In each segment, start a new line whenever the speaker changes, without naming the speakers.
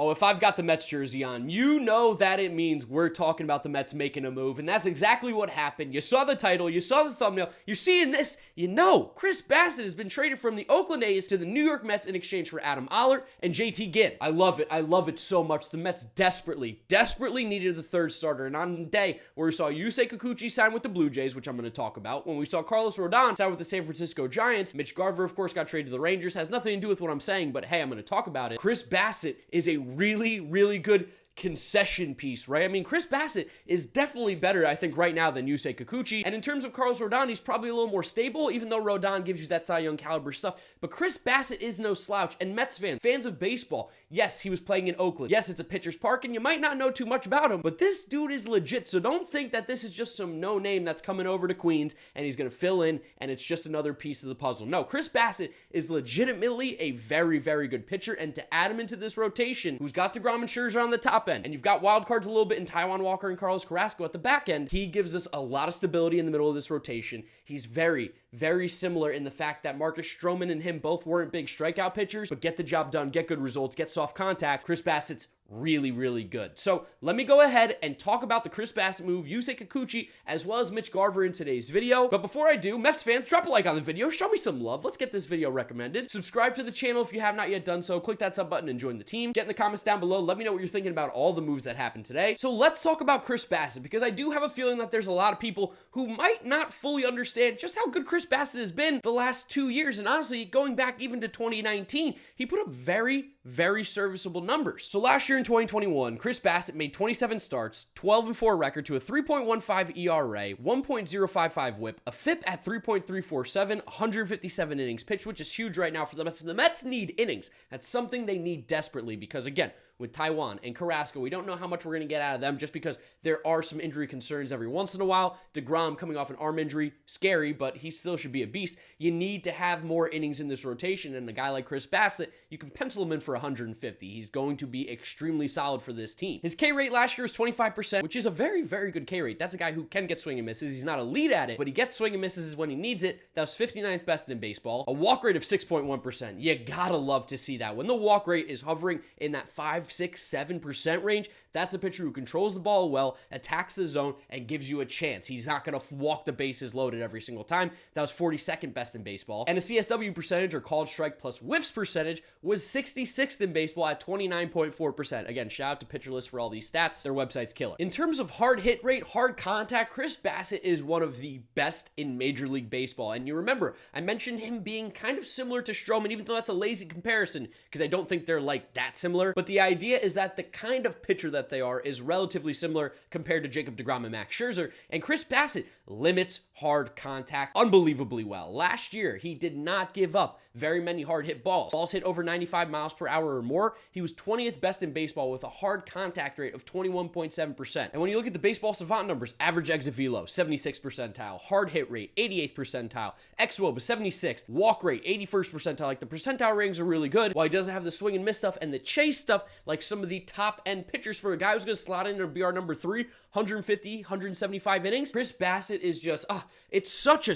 Oh, if I've got the Mets jersey on, you know that it means we're talking about the Mets making a move, and that's exactly what happened. You saw the title, you saw the thumbnail, you're seeing this, you know Chris Bassitt has been traded from the Oakland A's to the New York Mets in exchange for Adam Oller and JT Ginn. I love it so much. The Mets desperately needed the third starter, and on the day where we saw Yusei Kikuchi sign with the Blue Jays, which I'm going to talk about, when we saw Carlos Rodon sign with the San Francisco Giants, Mitch Garver, of course, got traded to the Rangers, has nothing to do with what I'm saying, but hey, I'm going to talk about it. Chris Bassitt is a really good concession piece, right? I mean, Chris Bassitt is definitely better, I think, right now than Yusei Kikuchi. And in terms of Carlos Rodon, he's probably a little more stable, even though Rodon gives you that Cy Young caliber stuff. But Chris Bassitt is no slouch. And Mets fans of baseball, yes, he was playing in Oakland. Yes, it's a pitcher's park, and you might not know too much about him, but this dude is legit. So don't think that this is just some no-name that's coming over to Queens, and he's going to fill in, and it's just another piece of the puzzle. No, Chris Bassitt is legitimately a very good pitcher, and to add him into this rotation, who's got DeGrom and Scherzer on the top end, and you've got wild cards a little bit in Taijuan Walker and Carlos Carrasco at the back end, he gives us a lot of stability in the middle of this rotation. He's very similar in the fact that Marcus Stroman and him both weren't big strikeout pitchers, but get the job done, get good results, get soft contact. Chris Bassitt's really good. So let me go ahead and talk about the Chris Bassitt move, Yusei Kikuchi, as well as Mitch Garver in today's video. But before I do, Mets fans, drop a like on the video, show me some love. Let's get this video recommended. Subscribe to the channel if you have not yet done so. Click that sub button and join the team. Get in the comments down below. Let me know what you're thinking about all the moves that happened today. So let's talk about Chris Bassitt, because I do have a feeling that there's a lot of people who might not fully understand just how good Chris Bassitt has been the last 2 years. And honestly, going back even to 2019, he put up very serviceable numbers. So last year in 2021, Chris Bassitt made 27 starts, 12-4 record to a 3.15 ERA, 1.055 whip, a FIP at 3.347, 157 innings pitched, which is huge right now for the Mets. The Mets need innings. That's something they need desperately, because again, with Taijuan and Carrasco, we don't know how much we're going to get out of them, just because there are some injury concerns every once in a while. DeGrom coming off an arm injury, scary, but he still should be a beast. You need to have more innings in this rotation, and a guy like Chris Bassitt, you can pencil him in for 150. He's going to be extremely solid for this team. His K rate last year was 25%, which is a very good K rate. That's a guy who can get swing and misses. He's not elite at it, but he gets swing and misses when he needs it. That was 59th best in baseball. A walk rate of 6.1%. You gotta love to see that. When the walk rate is hovering in that 5, 6, 7% range, that's a pitcher who controls the ball well, attacks the zone, and gives you a chance. He's not going to walk the bases loaded every single time. That was 42nd best in baseball. And a CSW percentage, or called strike plus whiffs percentage, was 66th in baseball at 29.4%. Again, shout out to Pitcher List for all these stats. Their website's killer. In terms of hard hit rate, hard contact, Chris Bassitt is one of the best in Major League Baseball. And you remember, I mentioned him being kind of similar to Stroman, even though that's a lazy comparison, because I don't think they're like that similar. But the idea is that the kind of pitcher that they are is relatively similar compared to Jacob deGrom and Max Scherzer, and Chris Bassitt limits hard contact unbelievably well. Last year, he did not give up very many hard hit balls. Balls hit over 95 miles per hour or more. He was 20th best in baseball with a hard contact rate of 21.7%. And when you look at the baseball savant numbers, average exit velo, 76th percentile, hard hit rate, 88th percentile, xWOB, 76th, walk rate, 81st percentile. Like, the percentile ratings are really good, while he doesn't have the swing and miss stuff and the chase stuff like some of the top end pitchers. For a guy who's going to slot in and be our number 3, 150, 175 innings, Chris Bassitt is just, it's such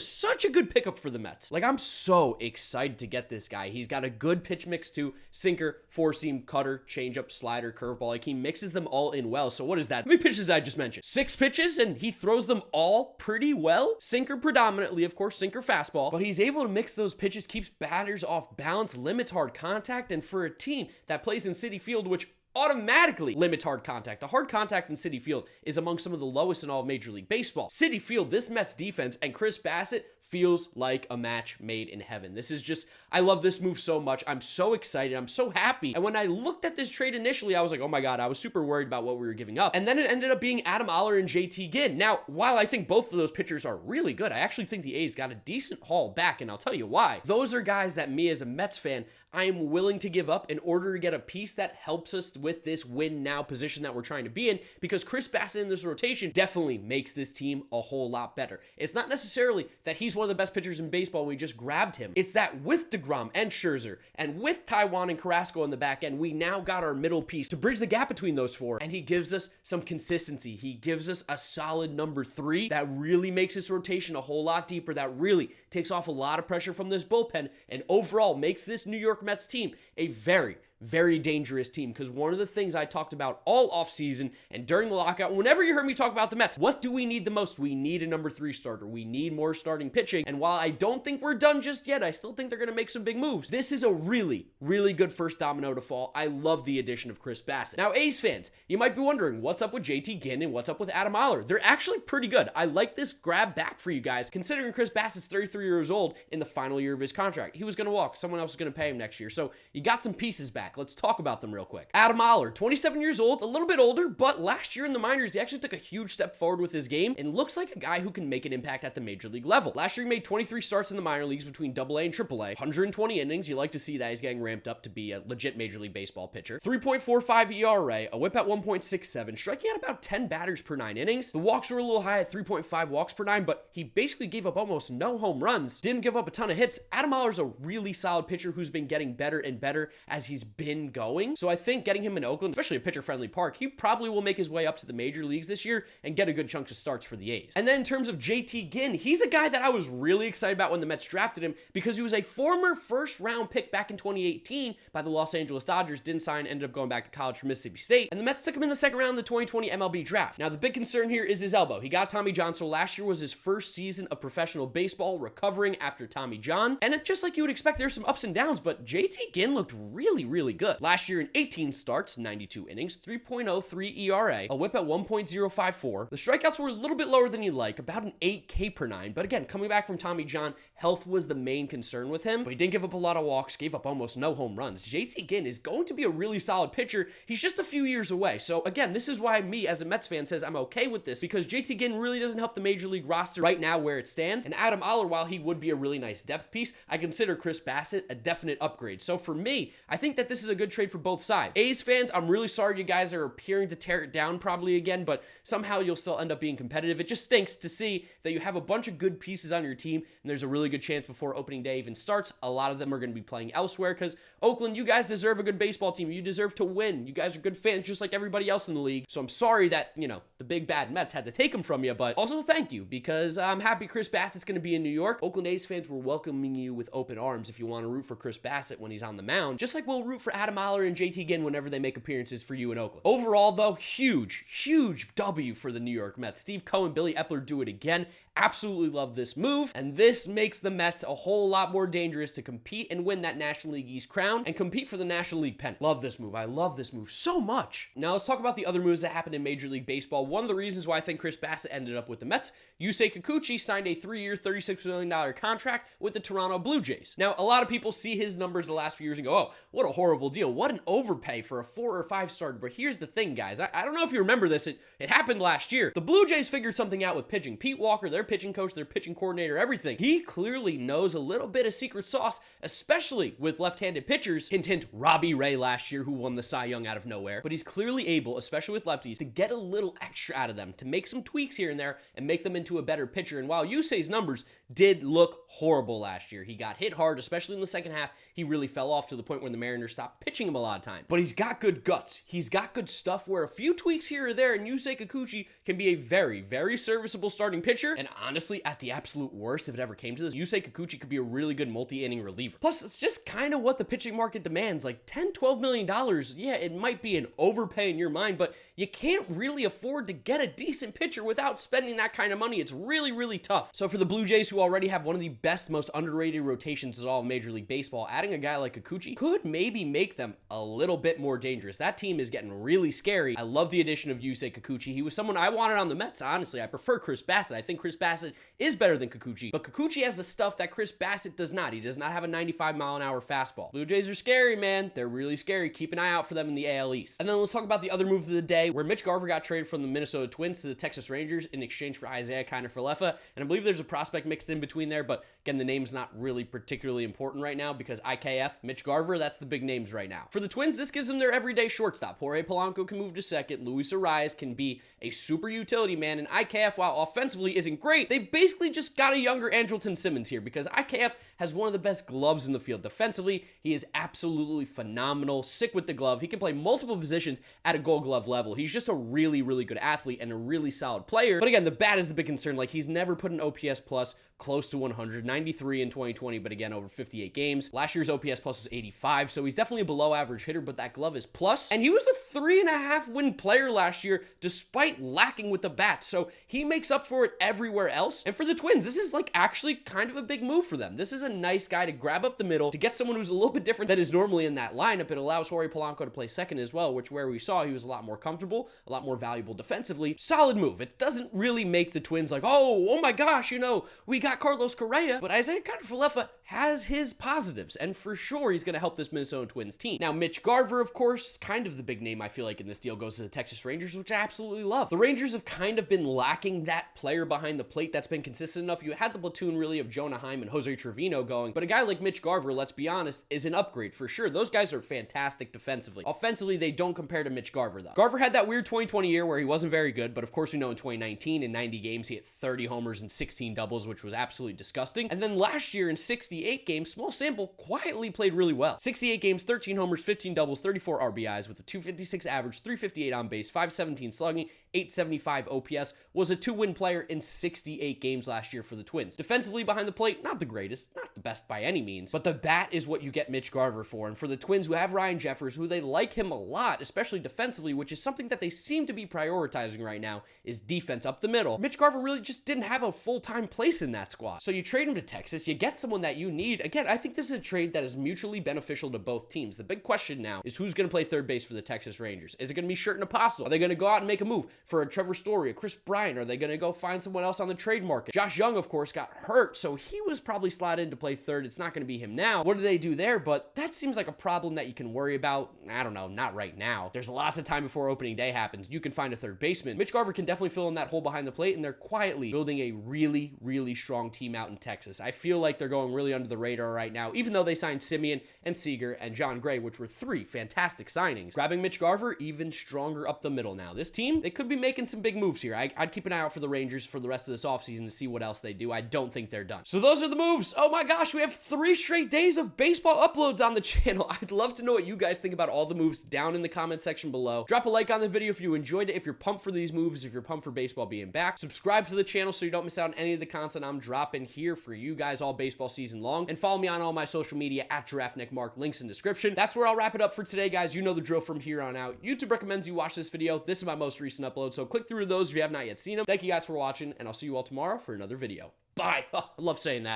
a good pickup for the Mets. Like, I'm so excited to get this guy. He's got a good pitch mix too. Sinker, four-seam, cutter, changeup, slider, curveball. Like, he mixes them all in well. So what is that? How many pitches did I just mention? 6 pitches, and he throws them all pretty well. Sinker predominantly, of course, sinker fastball, but he's able to mix those pitches, keeps batters off balance, limits hard contact, and for a team that plays in Citi Field, which automatically limits hard contact. The hard contact in Citi Field is among some of the lowest in all of Major League Baseball. Citi Field, this Mets defense, and Chris Bassitt feels like a match made in heaven. This is just, I love this move so much. I'm so excited. I'm so happy. And when I looked at this trade initially, I was like, oh my God, I was super worried about what we were giving up. And then it ended up being Adam Oller and JT Ginn. Now, while I think both of those pitchers are really good, I actually think the A's got a decent haul back, and I'll tell you why. Those are guys that me as a Mets fan, I am willing to give up in order to get a piece that helps us with this win now position that we're trying to be in, because Chris Bassitt in this rotation definitely makes this team a whole lot better. It's not necessarily that he's one of the best pitchers in baseball and we just grabbed him. It's that with DeGrom and Scherzer and with Taijuan and Carrasco on the back end, we now got our middle piece to bridge the gap between those four, and he gives us some consistency. He gives us a solid number 3 that really makes this rotation a whole lot deeper, that really takes off a lot of pressure from this bullpen, and overall makes this New York Mets team a very, very dangerous team, because one of the things I talked about all offseason and during the lockout, whenever you heard me talk about the Mets, what do we need the most? We need a number 3 starter. We need more starting pitching. And while I don't think we're done just yet, I still think they're going to make some big moves. This is a really, really good first domino to fall. I love the addition of Chris Bassitt. Now, A's fans, you might be wondering, what's up with JT Ginn and what's up with Adam Oller? They're actually pretty good. I like this grab back for you guys, considering Chris Bassitt's 33 years old in the final year of his contract. He was going to walk. Someone else is going to pay him next year. So you got some pieces back. Let's talk about them real quick. Adam Oller, 27 years old, a little bit older, but last year in the minors, he actually took a huge step forward with his game and looks like a guy who can make an impact at the major league level. Last year, he made 23 starts in the minor leagues between AA and AAA, 120 innings. You like to see that. He's getting ramped up to be a legit Major League Baseball pitcher. 3.45 ERA, a whip at 1.67, striking out about 10 batters per 9 innings. The walks were a little high at 3.5 walks per 9, but he basically gave up almost no home runs, didn't give up a ton of hits. Adam Oller's a really solid pitcher who's been getting better and better as he's been going. So I think getting him in Oakland, especially a pitcher-friendly park, he probably will make his way up to the major leagues this year and get a good chunk of starts for the A's. And then in terms of JT Ginn, he's a guy that I was really excited about when the Mets drafted him because he was a former first-round pick back in 2018 by the Los Angeles Dodgers, didn't sign, ended up going back to college for Mississippi State, and the Mets took him in the second round of the 2020 MLB draft. Now, the big concern here is his elbow. He got Tommy John, so last year was his first season of professional baseball, recovering after Tommy John, and it's just like you would expect, there's some ups and downs, but JT Ginn looked really, really good. Last year in 18 starts, 92 innings, 3.03 ERA, a whip at 1.054. The strikeouts were a little bit lower than you'd like, about an 8 K per 9, but again, coming back from Tommy John, health was the main concern with him, but he didn't give up a lot of walks, gave up almost no home runs. JT Ginn is going to be a really solid pitcher. He's just a few years away. So again, this is why me as a Mets fan says I'm okay with this, because JT Ginn really doesn't help the major league roster right now where it stands. And Adam Oller, while he would be a really nice depth piece, I consider Chris Bassitt a definite upgrade. So for me, I think that this is a good trade for both sides. A's fans, I'm really sorry you guys are appearing to tear it down probably again, but somehow you'll still end up being competitive. It just stinks to see that you have a bunch of good pieces on your team, and there's a really good chance before opening day even starts, a lot of them are going to be playing elsewhere, because Oakland, you guys deserve a good baseball team. You deserve to win. You guys are good fans just like everybody else in the league. So I'm sorry that, the big bad Mets had to take them from you, but also thank you, because I'm happy Chris Bassitt's going to be in New York. Oakland A's fans were welcoming you with open arms if you want to root for Chris Bassitt when he's on the mound, just like we'll root for Adam Oller and JT Ginn whenever they make appearances for you in Oakland. Overall, though, huge W for the New York Mets. Steve Cohen, Billy Epler do it again. Absolutely love this move, and this makes the Mets a whole lot more dangerous to compete and win that National League East crown and compete for the National League pennant. Love this move. I love this move so much. Now let's talk about the other moves that happened in Major League Baseball. One of the reasons why I think Chris Bassitt ended up with the Mets, Yusei Kikuchi signed a 3-year, $36 million contract with the Toronto Blue Jays. Now, a lot of people see his numbers the last few years and go, oh, what a horrible deal. What an overpay for a 4 or 5 starter. But here's the thing, guys. I don't know if you remember this. It happened last year. The Blue Jays figured something out with pitching. Pete Walker, their pitching coach, their pitching coordinator, everything. He clearly knows a little bit of secret sauce, especially with left-handed pitchers. Hint, hint, Robbie Ray last year, who won the Cy Young out of nowhere. But he's clearly able, especially with lefties, to get a little extra out of them, to make some tweaks here and there and make them into a better pitcher. And while Yusei's numbers did look horrible last year, he got hit hard, especially in the second half. He really fell off to the point where the Mariners stopped pitching him a lot of time. But he's got good guts. He's got good stuff where a few tweaks here or there, and Yusei Kikuchi can be a very, very serviceable starting pitcher. And honestly, at the absolute worst, if it ever came to this, Yusei Kikuchi could be a really good multi-inning reliever. Plus, it's just kind of what the pitching market demands. Like $10-12 million, yeah, it might be an overpay in your mind, but you can't really afford to get a decent pitcher without spending that kind of money. It's really, really tough. So for the Blue Jays, who already have one of the best, most underrated rotations in all of Major League Baseball, adding a guy like Kikuchi could maybe make them a little bit more dangerous. That team is getting really scary. I love the addition of Yusei Kikuchi. He was someone I wanted on the Mets, honestly. I prefer Chris Bassitt. I think Chris Bassitt is better than Kikuchi, but Kikuchi has the stuff that Chris Bassitt does not. He does not have a 95-mile-an-hour fastball. Blue Jays are scary, man. They're really scary. Keep an eye out for them in the AL East. And then let's talk about the other move of the day, where Mitch Garver got traded from the Minnesota Twins to the Texas Rangers in exchange for Isiah Kiner Falefa. And I believe there's a prospect mixed in between there, but again, the name's not really particularly important right now because IKF, Mitch Garver, that's the big names right now. For the Twins, this gives them their everyday shortstop. Jorge Polanco can move to second. Luis Arias can be a super utility man. And IKF, while offensively isn't great, they basically just got a younger Andrelton Simmons here because IKF has one of the best gloves in the field. Defensively, he is absolutely phenomenal. Sick with the glove. He can play multiple positions at a Gold Glove level. He's just a really, really good athlete and a really solid player. But again, the bat is the big concern. Like, he's never put an OPS plus close to 100, 93 in 2020, but again, over 58 games. Last year's OPS plus was 85, so he's definitely a below average hitter, but that glove is plus. And he was a 3.5 win player last year, despite lacking with the bat, so he makes up for it everywhere else. And for the Twins, this is like actually kind of a big move for them. This is a nice guy to grab up the middle, to get someone who's a little bit different than is normally in that lineup. It allows Jorge Polanco to play second as well, which where we saw he was a lot more comfortable, a lot more valuable defensively. Solid move. It doesn't really make the Twins like, oh my gosh, you know, we got Carlos Correa, but Isiah Kiner Falefa has his positives, and for sure he's going to help this Minnesota Twins team. Now, Mitch Garver, of course, kind of the big name I feel like in this deal, goes to the Texas Rangers, which I absolutely love. The Rangers have kind of been lacking that player behind the plate that's been consistent enough. You had the platoon really of Jonah Heim and Jose Trevino going, but a guy like Mitch Garver, let's be honest, is an upgrade for sure. Those guys are fantastic defensively. Offensively, they don't compare to Mitch Garver, though. Garver had that weird 2020 year where he wasn't very good, but of course we know in 2019, in 90 games, he hit 30 homers and 16 doubles, which was absolutely disgusting. And then last year in 68 games, small sample, quietly played really well. 68 games, 13 homers, 15 doubles, 34 RBIs with a 256 average, 358 on base, 517 slugging, 875 OPS, was a 2-win player in 68 games last year for the Twins. Defensively behind the plate, not the greatest, not the best by any means, but the bat is what you get Mitch Garver for. And for the Twins, who have Ryan Jeffers, who they like him a lot, especially defensively, which is something that they seem to be prioritizing right now, is defense up the middle. Mitch Garver really just didn't have a full-time place in that squad. So you trade him to Texas, you get someone that you need. Again, I think this is a trade that is mutually beneficial to both teams. The big question now is who's going to play third base for the Texas Rangers. Is it going to be Sherten Apostle? Are they going to go out and make a move for a Trevor Story, a Chris Bryant? Are they going to go find someone else on the trade market? Josh Young, of course, got hurt, so he was probably slotted in to play third. It's not going to be him now. What do they do there? But that seems like a problem that you can worry about. I don't know, not right now. There's lots of time before opening day happens. You can find a third baseman. Mitch Garver can definitely fill in that hole behind the plate, and they're quietly building a really, really strong team out in Texas. I feel like they're going really under the radar right now, even though they signed Simeon and Seager and John Gray, which were 3 fantastic signings. Grabbing Mitch Garver, even stronger up the middle now. This team, they could be making some big moves here. I'd keep an eye out for the Rangers for the rest of this offseason to see what else they do. I don't think they're done. So those are the moves. Oh my gosh, we have 3 straight days of baseball uploads on the channel. I'd love to know what you guys think about all the moves down in the comment section below. Drop a like on the video if you enjoyed it, if you're pumped for these moves, if you're pumped for baseball being back. Subscribe to the channel so you don't miss out on any of the content I'm dropping here for you guys all baseball season long. And follow me on all my social media at GiraffeNeckMark, links in description. That's where I'll wrap it up for today, guys. You know the drill from here on out. YouTube recommends you watch this video. This is my most recent upload, so click through those if you have not yet seen them. Thank you guys for watching, and I'll see you all tomorrow for another video. Bye. Oh, I love saying that.